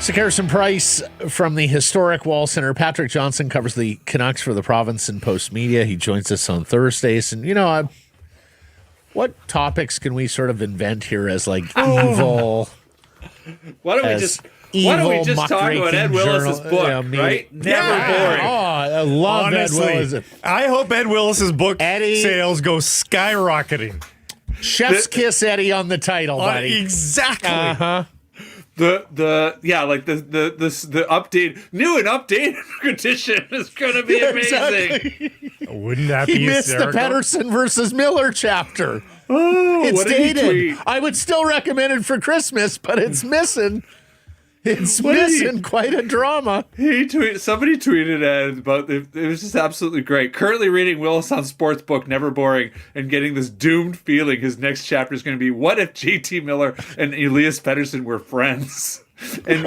Sick Harrison Price from the historic Wall Center. Patrick Johnston covers the Canucks for the province and PostMedia. He joins us on Thursdays. And, what topics can we sort of invent here as like evil? Why don't we just talk about Ed Willis's book, right? Never boring. I love Honestly, Ed Willis. I hope Ed Willis's book sales go skyrocketing. Chef's kiss Eddie on the title, buddy. Exactly. Uh-huh. The update, new and updated condition is going to be amazing. Exactly. Wouldn't that be He missed the Pettersson versus Miller chapter. Oh, it's what did he dated. tweet? I would still recommend it for Christmas, but it's missing. It's missing quite a drama. Somebody tweeted about it was just absolutely great. Currently reading Willis on Sportsbook, never boring, and getting this doomed feeling his next chapter is going to be, what if JT Miller and Elias Pettersson were friends? And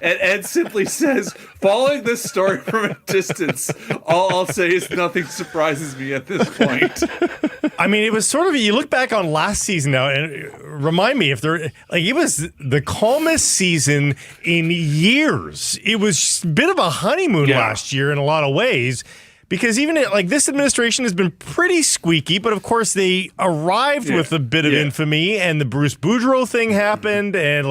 Ed simply says, following this story from a distance, all I'll say is nothing surprises me at this point. I mean, it was sort of, you look back on last season now, and remind me if it was the calmest season in years. It was a bit of a honeymoon last year in a lot of ways. Because even this administration has been pretty squeaky, but of course they arrived with a bit of infamy, and the Bruce Boudreau thing happened, and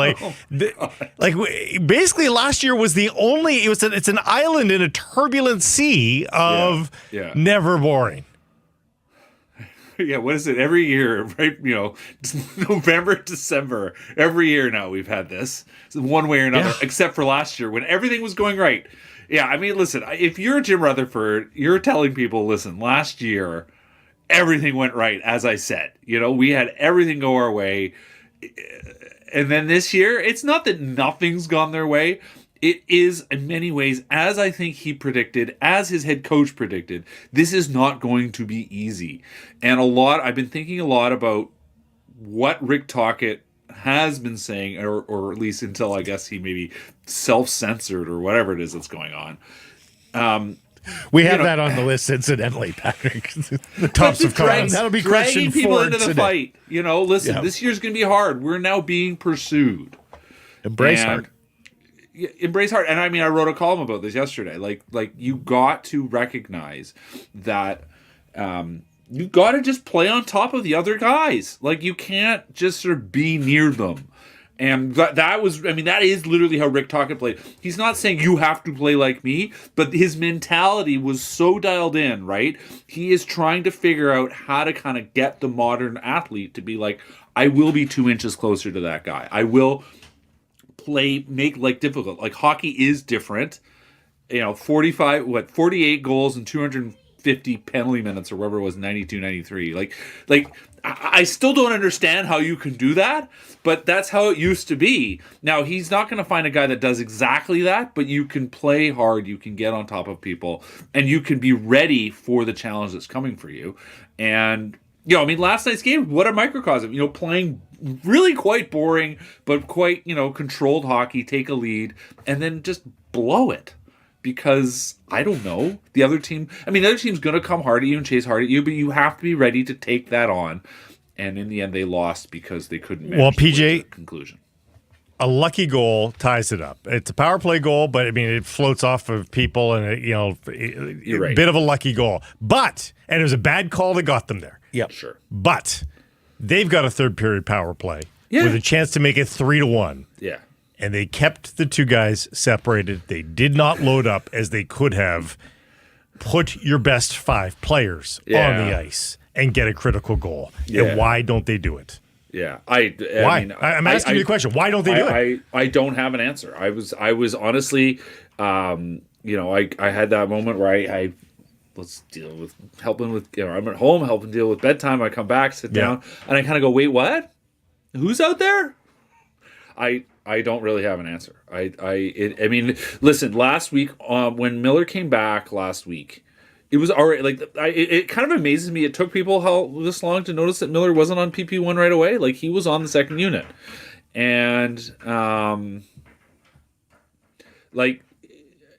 basically last year was the only. It's an island in a turbulent sea of never boring. Yeah, what is it? Every year, right? November, December. Every year now we've had this one way or another, except for last year when everything was going right. Yeah, I mean, listen, if you're Jim Rutherford, you're telling people, listen, last year, everything went right, as I said. We had everything go our way. And then this year, it's not that nothing's gone their way. It is, in many ways, as I think he predicted, as his head coach predicted, this is not going to be easy. And I've been thinking a lot about what Rick Tocchet has been saying, or at least until I guess he maybe self-censored or whatever it is that's going on. We have that on the list, incidentally, Patrick. The tops of cards. That'll be dragging people 4 into the today. fight. Listen, this year's going to be hard. We're now being pursued. Embrace hard. Embrace hard. And I mean, I wrote a column about this yesterday. Like you got to recognize that you got to just play on top of the other guys. Like, you can't just sort of be near them. And that is literally how Rick Tocchet played. He's not saying you have to play like me, but his mentality was so dialed in, right? He is trying to figure out how to kind of get the modern athlete to be like, I will be 2 inches closer to that guy. I will make like difficult. Like, hockey is different. 48 goals and 250 penalty minutes or whatever it was, 92, 93. Like I still don't understand how you can do that, but that's how it used to be. Now, he's not going to find a guy that does exactly that, but you can play hard, you can get on top of people, and you can be ready for the challenge that's coming for you. And, last night's game, what a microcosm. Playing really quite boring, but quite, controlled hockey, take a lead, and then just blow it. Because, I don't know, the other team's going to come hard at you and chase hard at you, but you have to be ready to take that on. And in the end, they lost because they couldn't manage the conclusion. A lucky goal ties it up. It's a power play goal, but, it floats off of people and, You're right. A bit of a lucky goal. And it was a bad call that got them there. Yep. Sure. But they've got a third period power play with a chance to make it 3-1. Yeah. And they kept the two guys separated. They did not load up as they could have. Put your best 5 players on the ice and get a critical goal. Yeah. And why don't they do it? Yeah. Why? I'm asking you the question. Why don't they do it? I don't have an answer. I was honestly, I had that moment where I let's deal with helping with, I'm at home helping deal with bedtime. I come back, sit down, and I kind of go, wait, what? Who's out there? I don't really have an answer. Listen, last week, when Miller came back last week, it was already it kind of amazes me. It took people this long to notice that Miller wasn't on PP1 right away. Like, he was on the second unit, and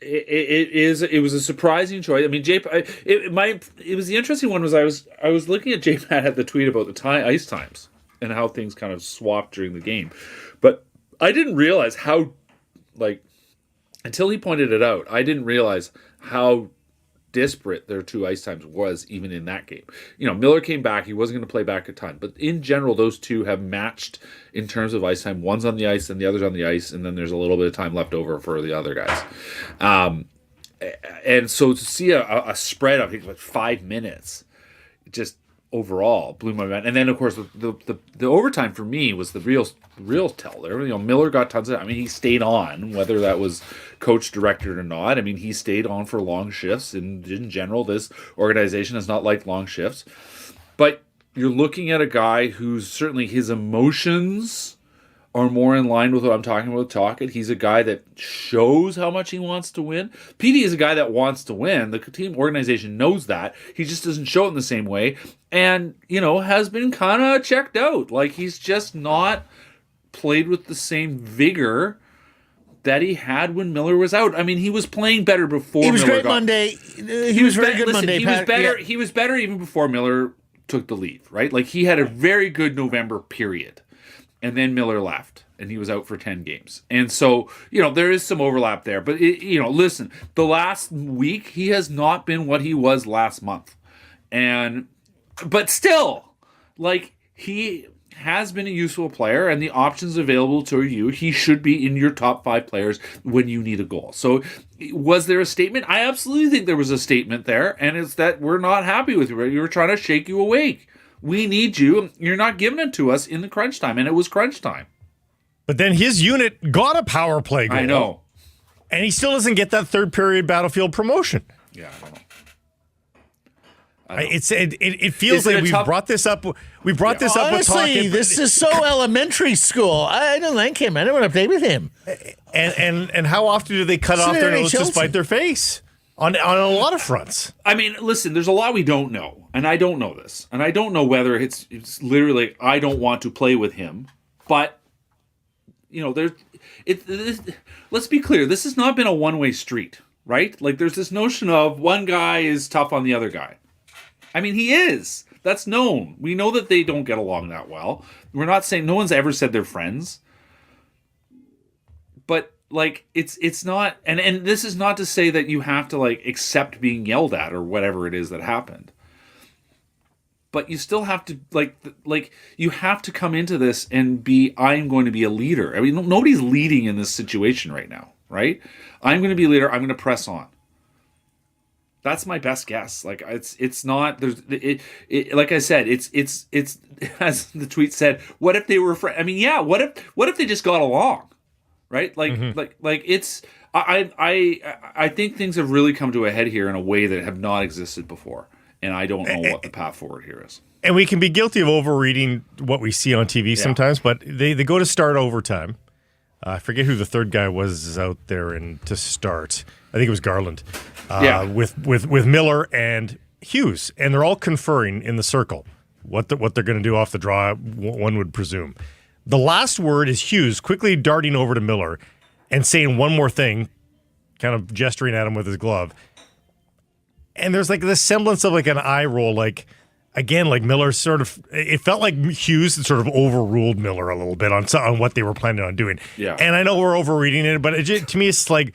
it was a surprising choice. I mean, it was the interesting one was I was looking at JPAT had the tweet about the ice times and how things kind of swapped during the game, but I didn't realize how like, until he pointed it out, I didn't realize how disparate their 2 ice times was even in that game. Miller came back. He wasn't going to play back a ton. But in general, those two have matched in terms of ice time. One's on the ice and the other's on the ice, and then there's a little bit of time left over for the other guys. And so to see a spread of like 5 minutes, just overall blew my mind. And then, of course, the overtime for me was the real tell there. Miller got tons of. He stayed on, whether that was coach directed or not. He stayed on for long shifts. And in general, this organization has not liked long shifts. But you're looking at a guy who's certainly his emotions are more in line with what I'm talking about. Tocchet. He's a guy that shows how much he wants to win. PD is a guy that wants to win. The team organization knows that. He just doesn't show it in the same way. And, has been kind of checked out. Like, he's just not played with the same vigor that he had when Miller was out. He was playing better before Miller. He was great Monday. He was very good Monday. He was better. Yeah. He was better even before Miller took the leave, right? Like, he had a very good November period. And then Miller left, and he was out for 10 games. And so, there is some overlap there. But, listen, the last week, he has not been what he was last month. But still, like, he has been a useful player, and the options available to you, he should be in your top 5 players when you need a goal. So, was there a statement? I absolutely think there was a statement there, and it's that we're not happy with you. We're trying to shake you awake. We need you. You're not giving it to us in the crunch time, and it was crunch time. But then his unit got a power play goal. I know. And he still doesn't get that third period Battlefield promotion. Yeah, I know. It feels like we've brought this up. We brought this up with Tocchet. This is so elementary school. I don't like him. I don't want to play with him. And how often do they cut off their nose to spite their face? On a lot of fronts. Listen, there's a lot we don't know, and I don't know this. And I don't know whether it's literally I don't want to play with him. But, let's be clear. This has not been a one-way street, right? Like, there's this notion of one guy is tough on the other guy. He is. That's known. We know that they don't get along that well. We're not saying no one's ever said they're friends. But like, it's not, and this is not to say that you have to like accept being yelled at or whatever it is that happened. But you still have to like you have to come into this and I'm going to be a leader. Nobody's leading in this situation right now, right? I'm going to be a leader. I'm going to press on. That's my best guess. Like, it's not, there's it like I said, it's as the tweet said, what if they were friends? What if they just got along? Right? Like, it's, I think things have really come to a head here in a way that have not existed before. And I don't know what the path forward here is. And we can be guilty of overreading what we see on TV sometimes, but they go to start overtime. I forget who the third guy was out there and to start. I think it was Garland. With Miller and Hughes. And they're all conferring in the circle what they're going to do off the draw, one would presume. The last word is Hughes quickly darting over to Miller and saying one more thing, kind of gesturing at him with his glove. And there's like this semblance of like an eye roll, like Miller sort of, it felt like Hughes sort of overruled Miller a little bit on what they were planning on doing. Yeah. And I know we're overreading it, but to me it's like,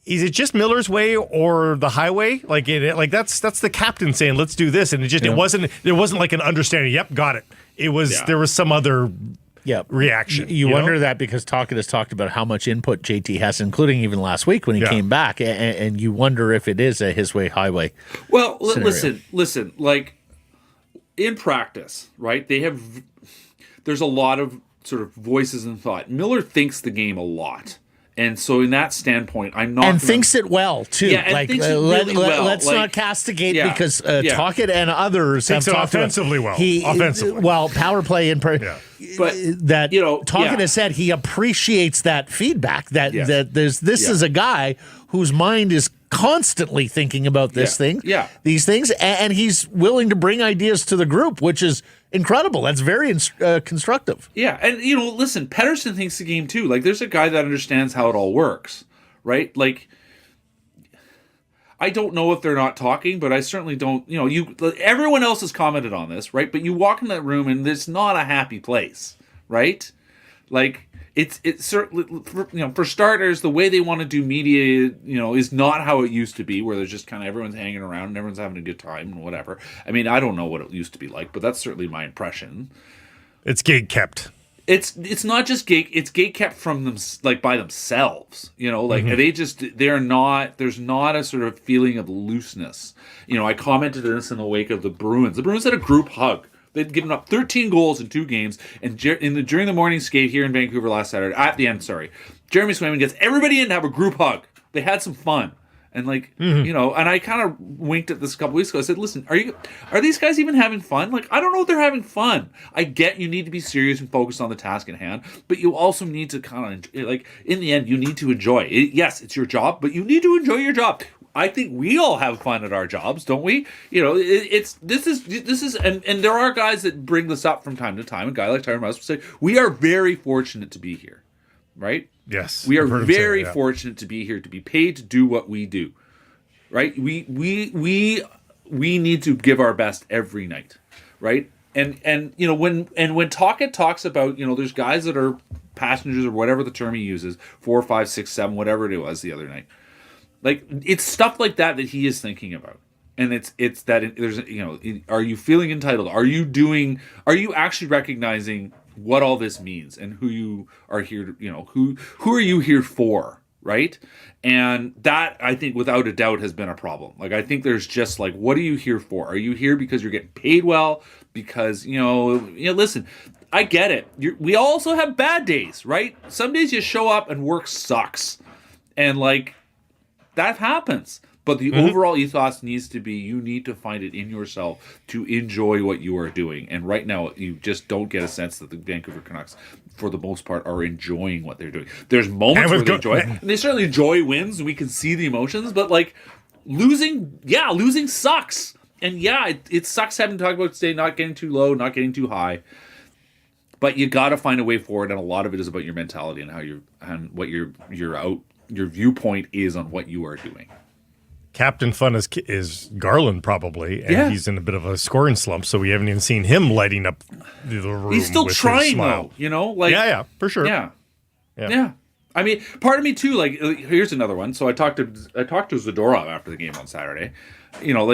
is it just Miller's way or the highway? That's the captain saying, let's do this. And it wasn't like an understanding. Yep, got it. It was, there was some other reaction. You wonder that because Tocchet has talked about how much input JT has, including even last week when he came back. And you wonder if it is a his way, highway. Well, listen, like in practice, right? There's a lot of sort of voices and thought. Miller thinks the game a lot. And so, in that standpoint, I'm not. And thinks it well, too. Yeah, and thinks it really well. Let's not castigate because Tocchet and others have talked offensively offensively. Well, power play in But that Tocchet has said he appreciates that feedback. That this is a guy whose mind is constantly thinking about these things, and he's willing to bring ideas to the group, which is incredible. That's very constructive. Yeah, and listen, Pettersson thinks the game too. Like, there's a guy that understands how it all works, right? Like, I don't know if they're not talking, but I certainly don't. Everyone else has commented on this, right? But you walk in that room and it's not a happy place, right? Like, it's certainly, for starters, the way they want to do media, is not how it used to be, where there's just kind of everyone's hanging around and everyone's having a good time and whatever. I mean, I don't know what it used to be like, but that's certainly my impression. It's gate kept. It's not just it's gate kept from them, like, by themselves, they're not, there's not a sort of feeling of looseness. I commented on this in the wake of the Bruins. The Bruins had a group hug. They'd given up 13 goals in 2 games, and during the morning skate here in Vancouver last Saturday, at the end, Jeremy Swayman gets everybody in to have a group hug. They had some fun. And and I kind of winked at this a couple weeks ago. I said, listen, are these guys even having fun? Like, I don't know if they're having fun. I get you need to be serious and focused on the task at hand, but you also need to kind of, in the end, you need to enjoy it. Yes, it's your job, but you need to enjoy your job. I think we all have fun at our jobs, don't we? This is, and there are guys that bring this up from time to time. A guy like Tyron Mouse will say, we are very fortunate to be here, right? Yes. We are very fortunate to be here, to be paid to do what we do, right? We need to give our best every night, right? And when Tocchet talks about, there's guys that are passengers or whatever the term he uses, 4, 5, 6, 7, whatever it was the other night. Like, it's stuff like that he is thinking about. And it's that there's, are you feeling entitled? Are you actually recognizing what all this means and who you are here to, who are you here for, right? And that, I think, without a doubt, has been a problem. Like, I think there's just, like, what are you here for? Are you here because you're getting paid well? Because, listen, I get it. We also have bad days, right? Some days you show up and work sucks. And, like, that happens. But the overall ethos needs to be, you need to find it in yourself to enjoy what you are doing. And right now, you just don't get a sense that the Vancouver Canucks, for the most part, are enjoying what they're doing. There's moments where they enjoy it. And they certainly enjoy wins, and we can see the emotions. But, like, losing sucks. And, it sucks having to talk about today, not getting too low, not getting too high. But you got to find a way forward, and a lot of it is about your mentality and what your viewpoint is on what you are doing. Captain Fun is Garland, probably, and he's in a bit of a scoring slump, so we haven't even seen him lighting up the room. He's still trying, though, Yeah, for sure. Yeah. I mean, part of me too. Like, here's another one. So I talked to Zadorov after the game on Saturday. I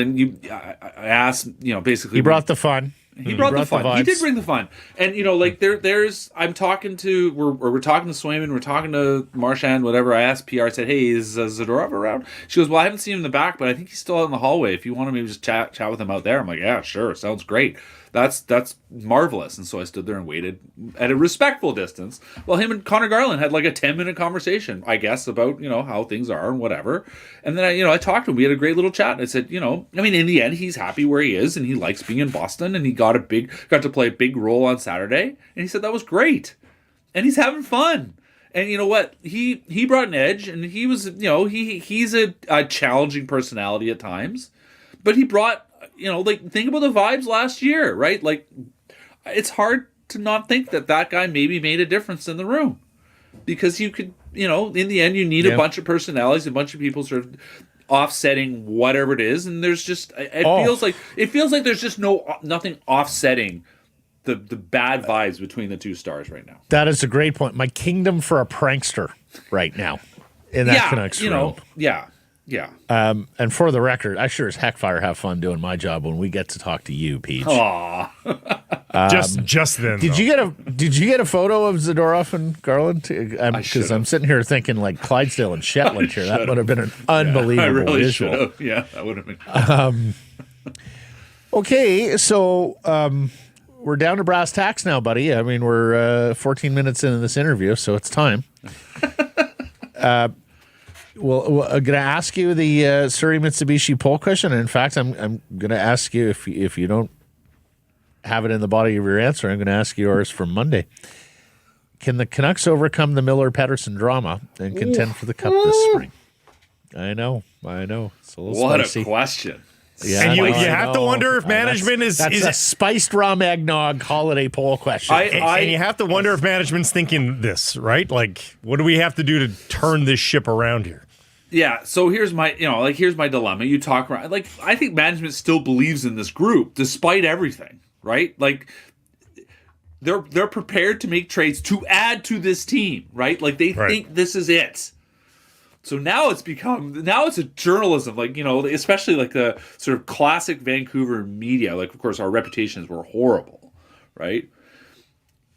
asked, basically, he brought the fun. He brought the fun. He did bring the fun. And, we're talking to Swayman, we're talking to Marchand, whatever. I asked PR, I said, hey, is Zadorov around? She goes, well, I haven't seen him in the back, but I think he's still out in the hallway. If you want to maybe just chat with him out there. I'm like, yeah, sure. Sounds great. That's marvelous. And so I stood there and waited at a respectful distance while him and Connor Garland had like a 10-minute conversation, I guess, about, how things are and whatever. And then I talked to him. We had a great little chat. And I said, in the end, he's happy where he is and he likes being in Boston, and he got to play a big role on Saturday. And he said that was great. And he's having fun. And you know what? He brought an edge, and he was, he's a challenging personality at times, but he brought, think about the vibes last year, right? Like, it's hard to not think that guy maybe made a difference in the room, because you could, in the end, you need a bunch of personalities, a bunch of people sort of offsetting whatever it is, and there's just it feels like there's just nothing offsetting the bad vibes between the two stars right now. That is a great point. My kingdom for a prankster right now in that Canucks room. Yeah. And for the record, I sure as heck have fun doing my job when we get to talk to you, Peach. Aww. Just then. Did you get a photo of Zadorov and Garland? Because I'm sitting here thinking like Clydesdale and Shetland here. That would have been an unbelievable visual. Yeah, that would have been. Okay, so we're down to brass tacks now, buddy. I mean, we're 14 minutes into this interview, so it's time. Well, I'm going to ask you the Surrey Mitsubishi poll question. In fact, I'm going to ask you, if you don't have it in the body of your answer, I'm going to ask you yours from Monday. Can the Canucks overcome the Miller-Pettersson drama and contend for the Cup this spring? I know. It's a little spicy. What a question. Yeah, and you have to wonder if management is a spiced rum eggnog holiday poll question. And you have to wonder if management's thinking this, right? Like, what do we have to do to turn this ship around here? Yeah, so here's my dilemma. You talk around, like, I think management still believes in this group despite everything, right? Like, they're prepared to make trades to add to this team, right? Like they think this is it. So now it's a journalism, like, especially like the sort of classic Vancouver media. Like, of course, our reputations were horrible, right?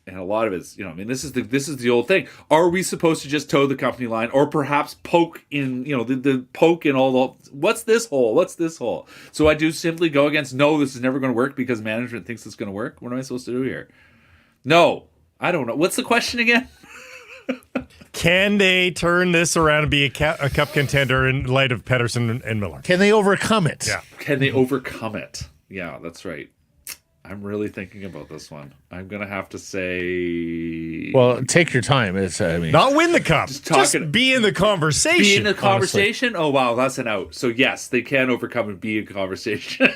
And a lot of it's, this is the old thing. Are we supposed to just toe the company line, or perhaps poke in, the poke in all the, what's this hole? What's this hole? So I do simply go against, no, this is never going to work because management thinks it's going to work. What am I supposed to do here? No, I don't know. What's the question again? Can they turn this around and be a cup contender in light of Pettersson and Miller? Can they overcome it? Yeah. Can they overcome it? Yeah, that's right. I'm really thinking about this one. I'm going to have to say... Well, take your time. Not win the cup. Just be in the conversation. Be in the conversation? Honestly. Oh, wow, that's an out. So, yes, they can overcome and be in conversation.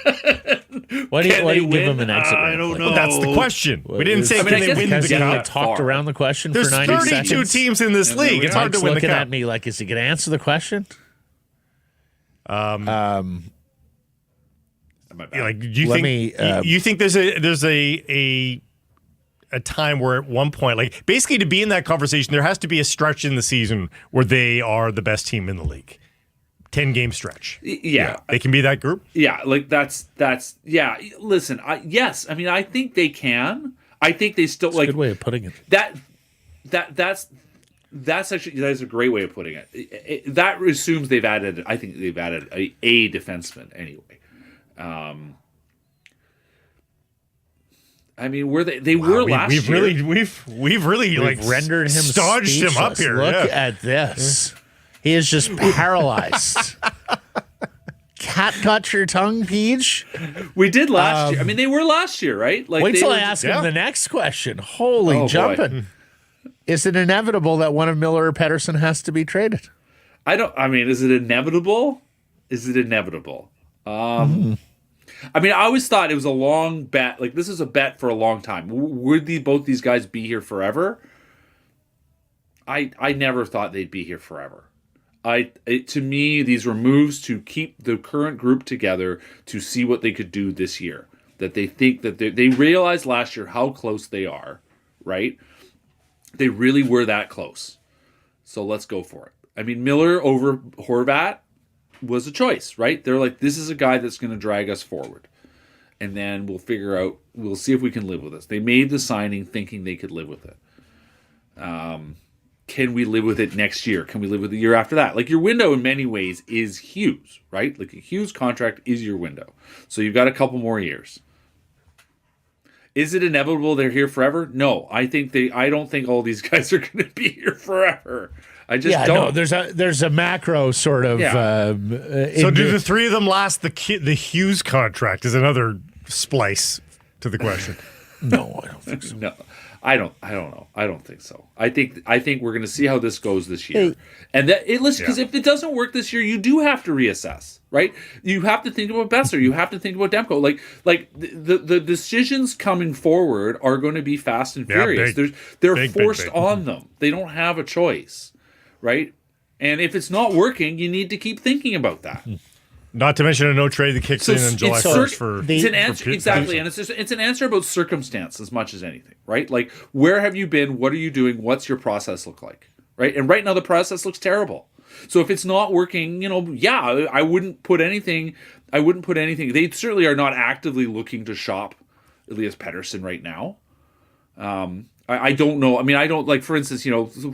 Why do you give them an exit? I don't know. Well, that's the question. We didn't say can they win the cup. Talked around the question There's for 90 seconds. There's 32 teams in this league. It's hard to win the cup. Looking at me like, is he going to answer the question? Like, do you think there's a time where at one point, like basically to be in that conversation, there has to be a stretch in the season where they are the best team in the league. 10-game stretch. Yeah. They can be that group? Yeah, like that's yeah. Listen, yes. I mean, I think they can. I think they still, like, a good way of putting it. That's actually, that is a great way of putting it. That assumes they've added a defenseman anyway. I mean, were they were last year? We've really rendered him stodged speechless. him up here. Look at this. He is just paralyzed. Cat got your tongue, Peach? We did last year. I mean, they were last year, right? Like, wait till I ask him the next question. Holy jumping. Boy. Is it inevitable that one of Miller or Pettersson has to be traded? Is it inevitable? I mean, I always thought it was a long bet. Like, this is a bet for a long time. Would both these guys be here forever? I never thought they'd be here forever. To me, these were moves to keep the current group together to see what they could do this year. That they think that they realized last year how close they are, right? They really were that close. So let's go for it. I mean, Miller over Horvat was a choice, right? They're like, this is a guy that's going to drag us forward. And then we'll see if we can live with this. They made the signing thinking they could live with it. Can we live with it next year? Can we live with the year after that? Like, your window in many ways is Hughes, right? Like, a Hughes contract is your window. So you've got a couple more years. Is it inevitable they're here forever? No, I don't think all these guys are going to be here forever. I just don't. No, there's a macro sort of. So do the three of them last the Hughes contract? Is another splice to the question. No, I don't think so. No, I don't know. I don't think so. I think we're going to see how this goes this year, and because if it doesn't work this year, you do have to reassess, right? You have to think about Besser. You have to think about Demko. Like the decisions coming forward are going to be fast and furious. They're forced on them. They don't have a choice. Right? And if it's not working, you need to keep thinking about that. Not to mention a no trade that kicks in July 1st for... It's an answer, exactly, and it's an answer about circumstance as much as anything, right? Like, where have you been? What are you doing? What's your process look like? Right? And right now, the process looks terrible. So if it's not working, I wouldn't put anything... They certainly are not actively looking to shop Elias Pettersson right now. I don't know. I mean, I don't, like, for instance,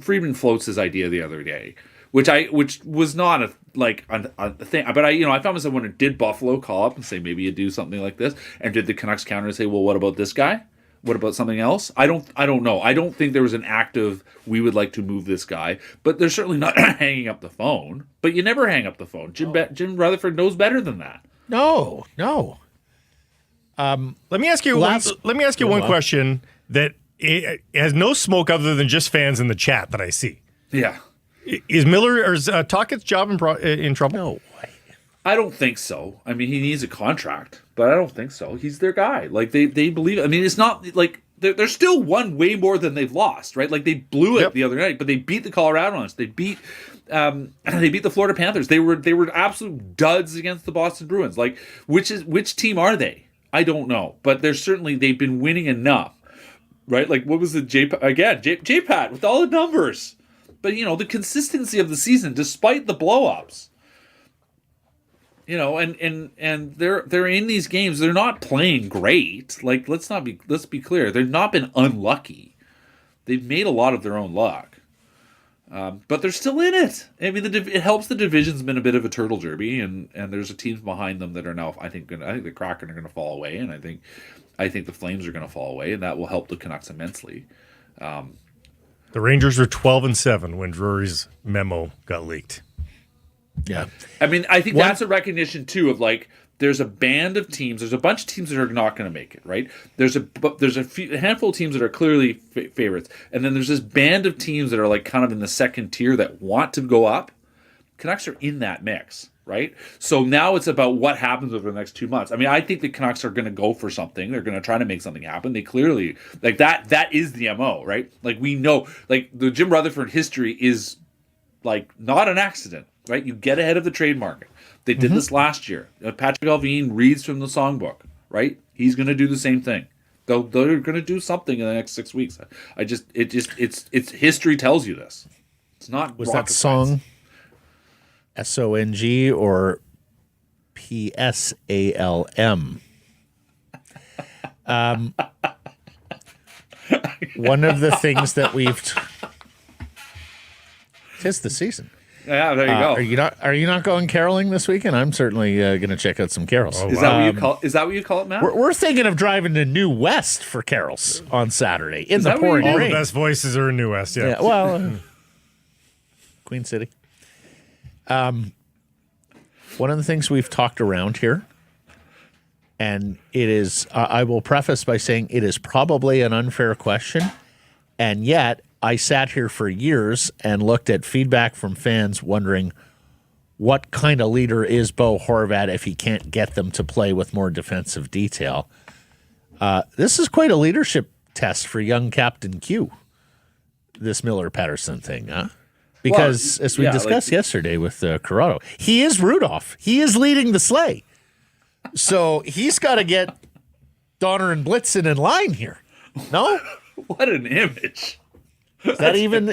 Friedman floats his idea the other day, which was not a thing. But I found myself wondering, did Buffalo call up and say maybe you do something like this? And did the Canucks counter and say, well, what about this guy? What about something else? I don't know. I don't think there was an active, we would like to move this guy, but they're certainly not hanging up the phone. But you never hang up the phone. Jim Rutherford knows better than that. No. Let me ask you one question that it has no smoke other than just fans in the chat that I see. Yeah. Is Miller or is Tocchet's job in trouble? No way. I don't think so. I mean, he needs a contract, but I don't think so. He's their guy. Like, they believe it. I mean, it's not like they're still won way more than they've lost, right? Like, they blew it the other night, but they beat the Coloradans. They beat the Florida Panthers. They were absolute duds against the Boston Bruins. Like, which team are they? I don't know, but they've been winning enough right? Like, what was the J-Pat with all the numbers. But, the consistency of the season, despite the blow-ups. And they're in these games. They're not playing great. Like, let's be clear. They've not been unlucky. They've made a lot of their own luck. But they're still in it. I mean, it helps the division's been a bit of a turtle derby, and there's teams behind them that are now, I think the Kraken are going to fall away, and I think the Flames are going to fall away, and that will help the Canucks immensely. The Rangers were 12-7 when Drury's memo got leaked. Yeah. I mean, I think that's a recognition, too, of like, there's a band of teams. There's a bunch of teams that are not going to make it, right? There's a handful of teams that are clearly favorites. And then there's this band of teams that are like kind of in the second tier that want to go up. Canucks are in that mix, right? So now it's about what happens over the next 2 months. I mean, I think the Canucks are going to go for something. They're going to try to make something happen. They clearly, like that is the MO, right? Like, we know, like, the Jim Rutherford history is like not an accident, right? You get ahead of the trade market. They did this last year. Patrick Alvin reads from the songbook, right? He's going to do the same thing. They're going to do something in the next 6 weeks. It's history tells you this. It's not. Was that song SONG or PSALM? One of the things that tis the season. Yeah, there you go. Are you not going caroling this weekend? I'm certainly going to check out some carols. Is that what you call it, Matt? We're thinking of driving to New West for carols on Saturday in the pouring rain. All the best voices are in New West. Yeah. Well, Queen City. One of the things we've talked around here, and it is, I will preface by saying it is probably an unfair question, and yet I sat here for years and looked at feedback from fans wondering what kind of leader is Bo Horvat if he can't get them to play with more defensive detail. This is quite a leadership test for young Captain Q, this Miller-Pettersson thing, huh? Because as we discussed yesterday with Corrado, he is Rudolph. He is leading the sleigh. So he's got to get Donner and Blitzen in line here. No? What an image. Is that even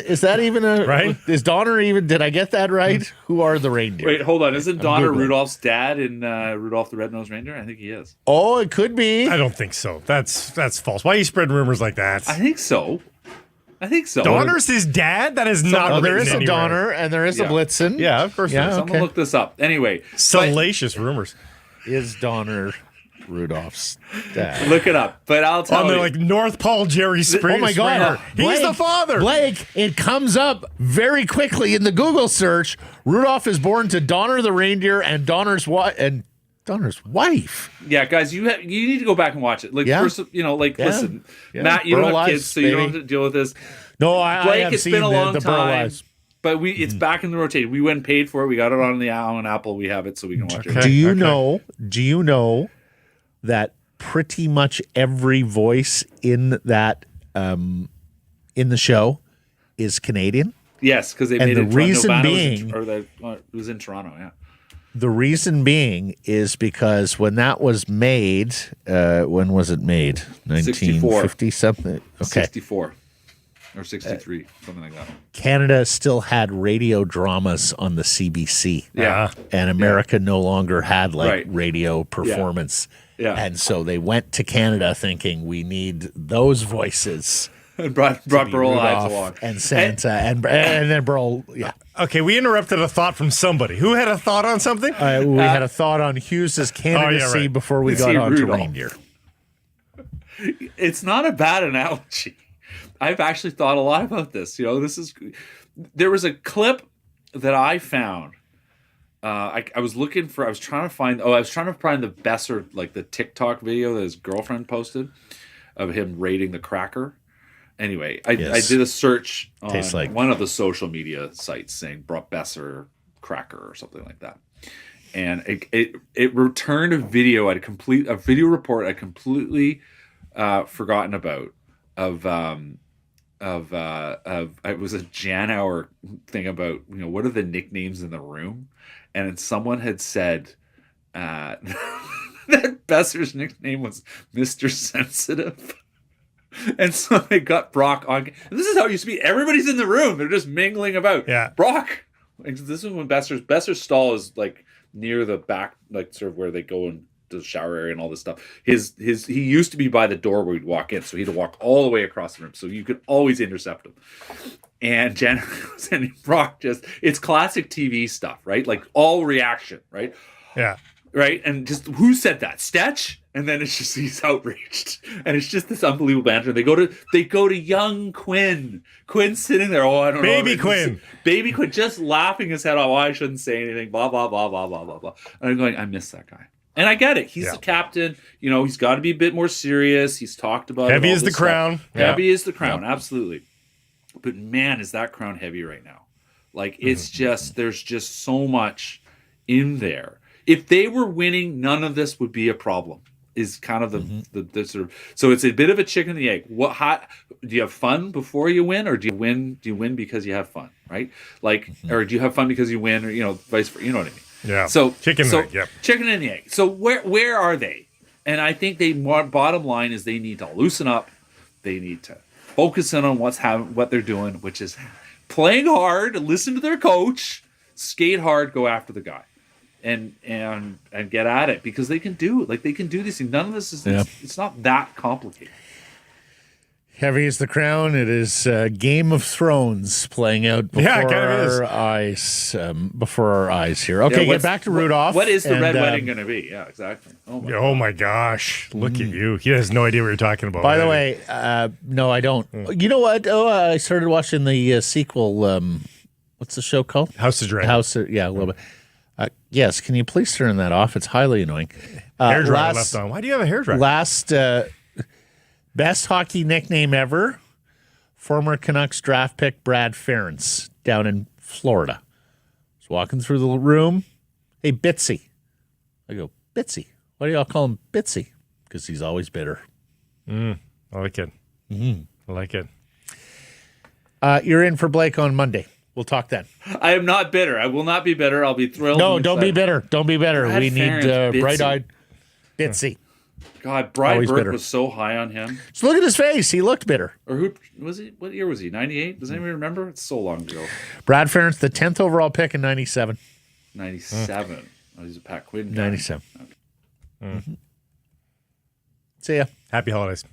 a right? Is Donner even? Did I get that right? Who are the reindeer? Wait, hold on. Isn't Donner Rudolph's dad in Rudolph the Red-Nosed Reindeer? I think he is. Oh, it could be. I don't think so. That's false. Why are you spreading rumors like that? I think so. Donner's his dad? That is not. Oh, there is anywhere. a Donner and there is a Blitzen. Yeah, of course. Yeah, there is. Someone look this up. Anyway, Salacious rumors. Is Donner Rudolph's dad? Look it up. But I'll tell you, like North Paul Jerry Springer. Oh my God! He's the father. Blake, it comes up very quickly in the Google search. Rudolph is born to Donner the reindeer and Donner's wife. Yeah, guys, you need to go back and watch it. Like, first, listen, Matt, you don't have kids, so you don't have to deal with this. No, I have it's seen been a long the time. But it's back in the rotation. We went and paid for it. We got it on Apple. We have it, so we can watch it. Do you know that pretty much every voice in that in the show is Canadian? Yes, because they made the it. Reason being, it was in Toronto. Yeah. The reason being is because when that was made, when was it made? 1950 something. Okay, 64 or 63, something like that. Canada still had radio dramas on the CBC. Yeah, and America no longer had radio performance. Yeah. And so they went to Canada thinking we need those voices. And brought Burl Ives along. And Santa and then Burl, yeah. Okay, we interrupted a thought from somebody. Who had a thought on something? We had a thought on Hughes' candidacy before we got on to reindeer. It's not a bad analogy. I've actually thought a lot about this. There was a clip that I found. I was trying to find the Besser, like the TikTok video that his girlfriend posted of him raiding the cracker. Anyway, I did a search on one of the social media sites saying Besser cracker or something like that. And it returned a video a video report I'd completely forgotten about it was a Jan Hour thing about what are the nicknames in the room, and someone had said that Besser's nickname was Mr. Sensitive. And so they got Brock on. And this is how it used to be. Everybody's in the room. They're just mingling about. Yeah. Brock. This is when Besser's stall is like near the back, like sort of where they go into the shower area and all this stuff. He used to be by the door where we'd walk in, so he had to walk all the way across the room, so you could always intercept him. And Jen and Brock it's classic TV stuff, right? Like all reaction, right? Yeah. Right? And just who said that? Stetch? And then it's just he's outraged. And it's just this unbelievable banter. They go to young Quinn. Quinn's sitting there, I don't know. Baby Quinn. Baby Quinn just laughing his head off. I shouldn't say anything, blah, blah, blah, blah, blah, blah, blah. And I'm going, I miss that guy. And I get it. He's the captain. He's got to be a bit more serious. He's talked about heavy is the crown. Heavy is the crown, absolutely. But man, is that crown heavy right now. Like, it's there's just so much in there. If they were winning, none of this would be a problem. Is kind of the sort of, so it's a bit of a chicken and the egg. Do you have fun before you win, or do you win because you have fun, right? Like, or do you have fun because you win, or vice versa? You know what I mean? Yeah. So chicken and egg. Yep. Chicken and the egg. So where are they? And I think bottom line is they need to loosen up. They need to focus in on what they're doing, which is playing hard, listen to their coach, skate hard, go after the guy. And get at it, because they can do it. Like, they can do this thing. None of this is it's not that complicated. Heavy is the crown. It is Game of Thrones playing out before our eyes. Before our eyes here. Okay, get back to Rudolph. What is the red wedding going to be? Yeah, exactly. Oh my gosh! Look at you. He has no idea what you're talking about. By the way, no, I don't. You know what? I started watching the sequel. What's the show called? House of Dragon. Yeah, a little bit. Yes, can you please turn that off? It's highly annoying. Hairdryer left on. Why do you have a hairdryer? Last best hockey nickname ever, former Canucks draft pick Brad Ferentz down in Florida. He's walking through the room. Hey, Bitsy. I go, Bitsy. Why do y'all call him Bitsy? Because he's always bitter. I like it. I like it. You're in for Blake on Monday. We'll talk then. I am not bitter. I will not be bitter. I'll be thrilled. No, don't be bitter. Don't be bitter. Brad We need bright-eyed Bitsy. God, Brian Always Burke bitter. was so high on him. Just look at his face. He looked bitter. Or who was he? What year was he? 98? Does anybody remember? It's so long ago. Brad Ferentz, the 10th overall pick in 97. 97. Oh, he's a Pat Quinn guy. 97. See ya. Happy holidays.